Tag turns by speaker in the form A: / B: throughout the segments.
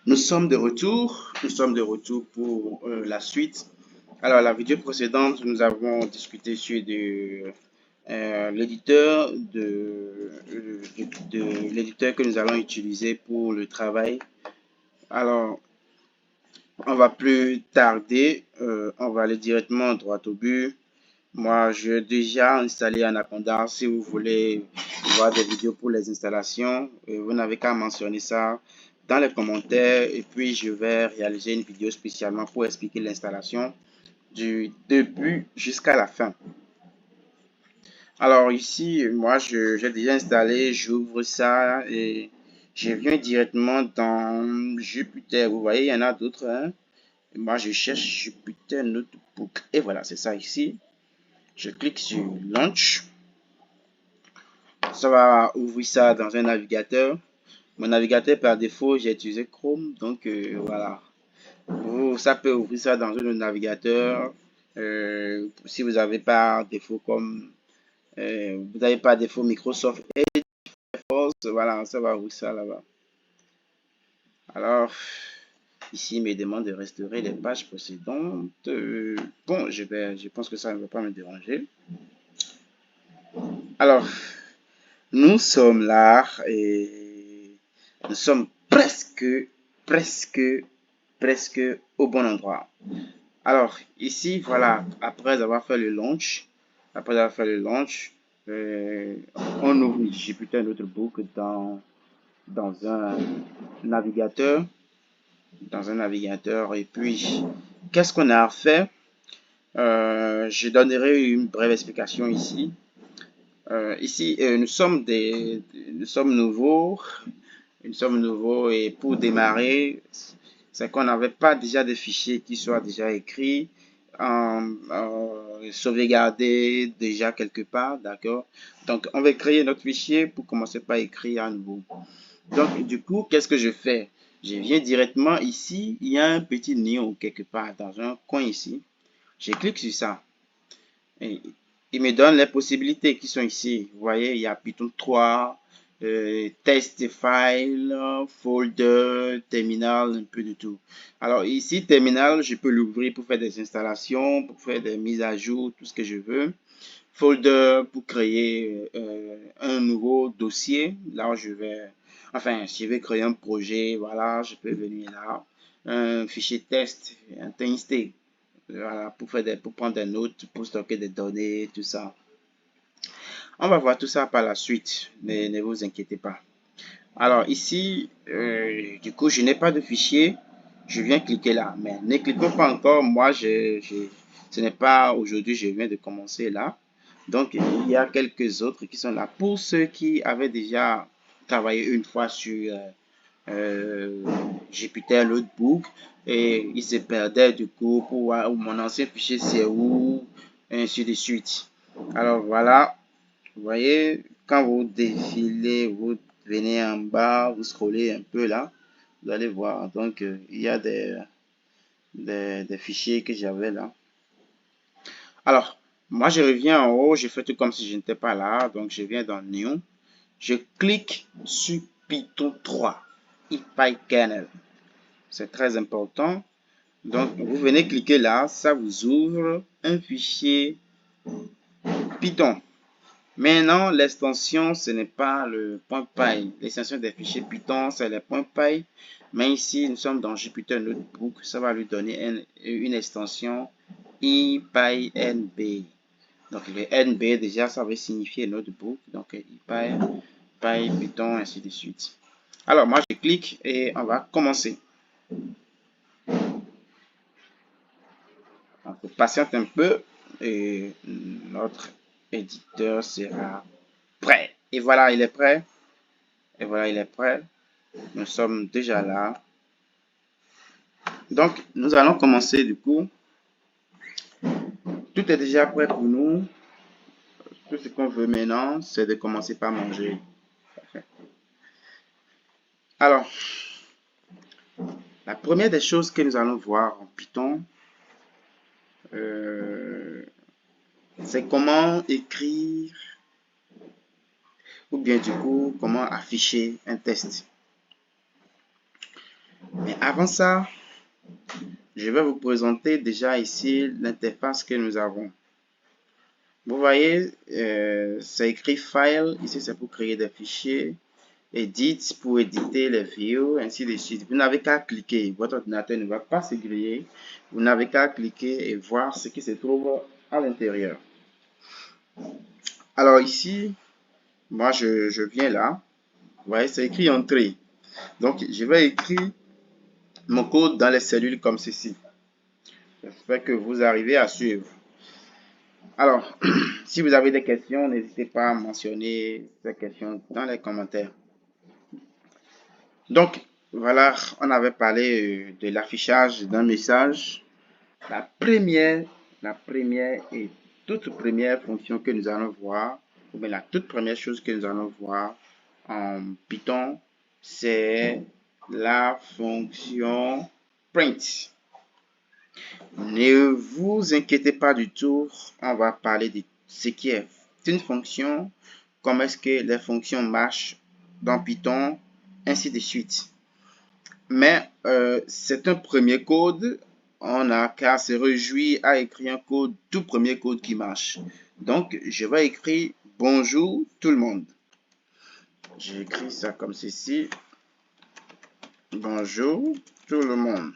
A: Nous sommes de retour. Nous sommes de retour pour la suite. Alors, la vidéo précédente, nous avons discuté sur l'éditeur de l'éditeur que nous allons utiliser pour le travail. Alors, on va plus tarder. On va aller directement droit au but. Moi, j'ai déjà installé Anaconda. Si vous voulez voir des vidéos pour les installations, vous n'avez qu'à mentionner ça dans les commentaires et puis je vais réaliser une vidéo spécialement pour expliquer l'installation du début jusqu'à la fin. Alors ici, moi, j'ai déjà installé, j'ouvre ça et je viens directement dans Jupyter. Vous voyez, il y en a d'autres, hein? Moi, je cherche Jupyter Notebook et voilà, c'est ça ici. Je clique sur Launch. Ça va ouvrir ça dans un navigateur. Mon navigateur par défaut, j'ai utilisé Chrome. Donc voilà. Ça peut ouvrir ça dans un autre navigateur. Si vous n'avez pas défaut comme vous n'avez pas défaut Microsoft Edge, voilà, ça va ouvrir ça là-bas. Alors, ici, il me demande de restaurer les pages précédentes. Bon, je pense que ça ne va pas me déranger. Alors, nous sommes là et nous sommes presque au bon endroit. Alors, ici, voilà, après avoir fait le launch, on ouvre Jupyter Notebook dans un navigateur, et puis, qu'est-ce qu'on a à faire? Je donnerai une brève explication ici. Ici, nous sommes nouveaux. Nous sommes nouveaux et pour démarrer, c'est qu'on n'avait pas déjà de fichiers qui soient déjà écrits, sauvegardés déjà quelque part, d'accord? Donc, on va créer notre fichier pour commencer par écrire à nouveau. Donc, du coup, qu'est-ce que je fais? Je viens directement ici, il y a un petit néon quelque part dans un coin ici. Je clique sur ça. Et il me donne les possibilités qui sont ici. Vous voyez, il y a Python 3, test file, folder, terminal, un peu de tout. Alors ici, terminal, je peux l'ouvrir pour faire des installations, pour faire des mises à jour, tout ce que je veux. Folder pour créer un nouveau dossier. Là, je vais créer un projet, voilà, je peux venir là. Un fichier test, un TXT. Voilà, pour prendre des notes, pour stocker des données, tout ça. On va voir tout ça par la suite, mais ne vous inquiétez pas. Alors ici, du coup, je n'ai pas de fichier. Je viens cliquer là, mais ne cliquons pas encore. Moi, ce n'est pas aujourd'hui, je viens de commencer là. Donc, il y a quelques autres qui sont là. Pour ceux qui avaient déjà travaillé une fois sur Jupyter Notebook et il se perdait du coup pour voir où mon ancien fichier c'est où, et ainsi de suite. Alors voilà, vous voyez, quand vous défilez, vous venez en bas, vous scrollez un peu là, vous allez voir. Donc, il y a des fichiers que j'avais là. Alors, moi, je reviens en haut, je fais tout comme si je n'étais pas là. Donc, je viens dans New. Je clique sur Python 3, IPyKernel. C'est très important. Donc, vous venez cliquer là, ça vous ouvre un fichier Python. Maintenant, l'extension, ce n'est pas le .py. L'extension des fichiers Python, c'est le .py. Mais ici, nous sommes dans Jupyter Notebook. Ça va lui donner une extension IPyNB. Donc, le NB, déjà, ça veut signifier Notebook. Donc, IPy, Python, ainsi de suite. Alors, moi, je clique et on va commencer. On patiente un peu et notre éditeur sera prêt. Et voilà, il est prêt. Et voilà, il est prêt. Nous sommes déjà là. Donc, nous allons commencer du coup. Tout est déjà prêt pour nous. Tout ce qu'on veut maintenant, c'est de commencer par manger. Alors, la première des choses que nous allons voir en Python, c'est comment écrire ou bien du coup, comment afficher un test. Mais avant ça, je vais vous présenter déjà ici l'interface que nous avons. Vous voyez, c'est écrit File. Ici, c'est pour créer des fichiers. Edit pour éditer les vidéos, ainsi de suite. Vous n'avez qu'à cliquer. Votre ordinateur ne va pas se griller. Vous n'avez qu'à cliquer et voir ce qui se trouve à l'intérieur. Alors ici, moi, je viens là. Vous voyez, c'est écrit Entrée. Donc, je vais écrire mon code dans les cellules comme ceci. J'espère que vous arrivez à suivre. Alors, si vous avez des questions, n'hésitez pas à mentionner ces questions dans les commentaires. Donc, voilà, on avait parlé de l'affichage d'un message. La première et toute première fonction que nous allons voir, ou bien la toute première chose que nous allons voir en Python, c'est la fonction print. Ne vous inquiétez pas du tout, on va parler de ce qui est une fonction, comment est-ce que les fonctions marchent dans Python, ainsi de suite. Mais c'est un premier code, on n'a qu'à se réjouir à écrire un code, tout premier code qui marche. Donc, je vais écrire bonjour tout le monde. J'écris ça comme ceci. Bonjour tout le monde.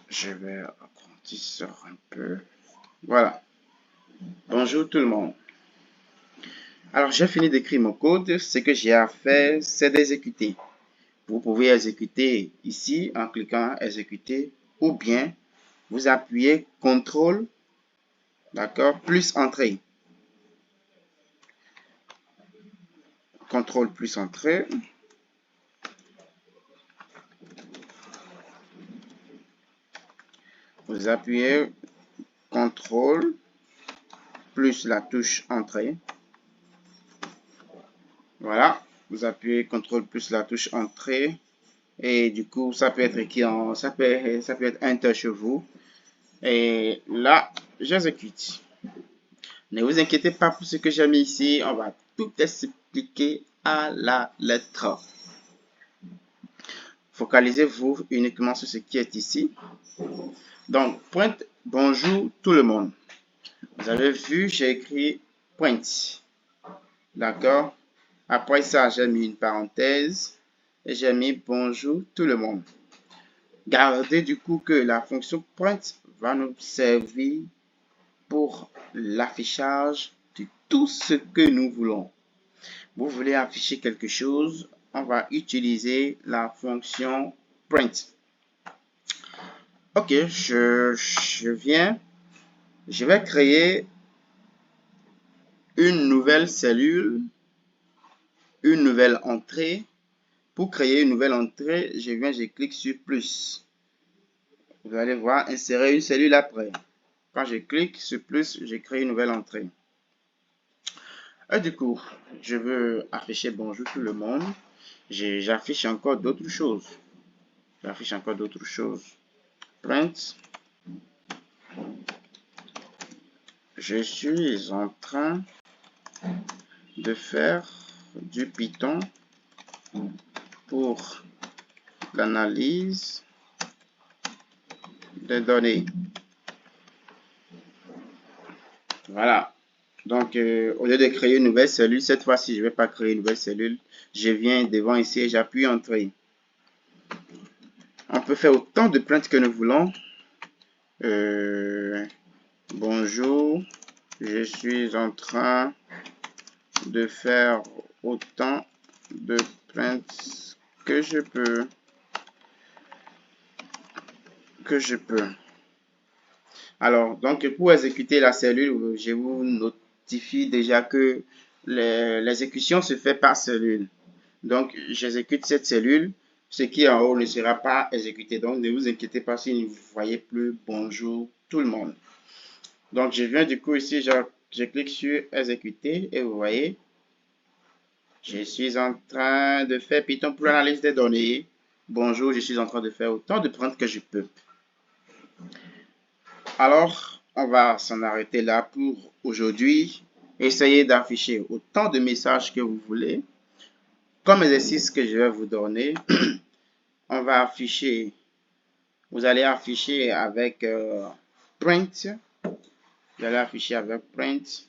A: Je vais agrandir ça un peu. Voilà. Bonjour tout le monde. Alors, j'ai fini d'écrire mon code. Ce que j'ai à faire, c'est d'exécuter. Vous pouvez exécuter ici en cliquant exécuter ou bien vous appuyez CTRL, d'accord, plus entrée. CTRL plus entrée. Vous appuyez CTRL plus la touche entrée. Voilà, vous appuyez CTRL plus la touche entrée et du coup ça peut être écrit en ça peut être Enter chez vous. Et là, j'exécute. Ne vous inquiétez pas pour ce que j'ai mis ici, on va tout expliquer à la lettre. Focalisez-vous uniquement sur ce qui est ici. Donc, point bonjour tout le monde. Vous avez vu, j'ai écrit point. D'accord? Après ça, j'ai mis une parenthèse et j'ai mis bonjour tout le monde. Gardez du coup que la fonction point va nous servir pour l'affichage de tout ce que nous voulons. Vous voulez afficher quelque chose, on va utiliser la fonction print. Ok, je viens, je vais créer une nouvelle cellule, une nouvelle entrée. Pour créer une nouvelle entrée, je clique sur plus. Vous allez voir, insérer une cellule après. Quand je clique sur plus, je crée une nouvelle entrée. Et du coup, je veux afficher bonjour tout le monde. J'affiche encore d'autres choses. Print. Je suis en train de faire du Python pour l'analyse des données. Voilà. Donc, au lieu de créer une nouvelle cellule, cette fois-ci, je ne vais pas créer une nouvelle cellule. Je viens devant ici et j'appuie Entrée. On peut faire autant de prints que nous voulons. Bonjour, je suis en train de faire autant de prints que je peux. Alors, donc pour exécuter la cellule, je vous notifie déjà que l'exécution se fait par cellule. Donc, j'exécute cette cellule. Ce qui est en haut ne sera pas exécuté. Donc, ne vous inquiétez pas si vous ne voyez plus bonjour tout le monde. Donc, je viens du coup ici, je clique sur exécuter et vous voyez, je suis en train de faire Python pour l'analyse des données. Bonjour, je suis en train de faire autant de prints que je peux. Alors, on va s'en arrêter là pour aujourd'hui. Essayez d'afficher autant de messages que vous voulez. Comme exercice que je vais vous donner, on va afficher, vous allez afficher avec print. Vous allez afficher avec print.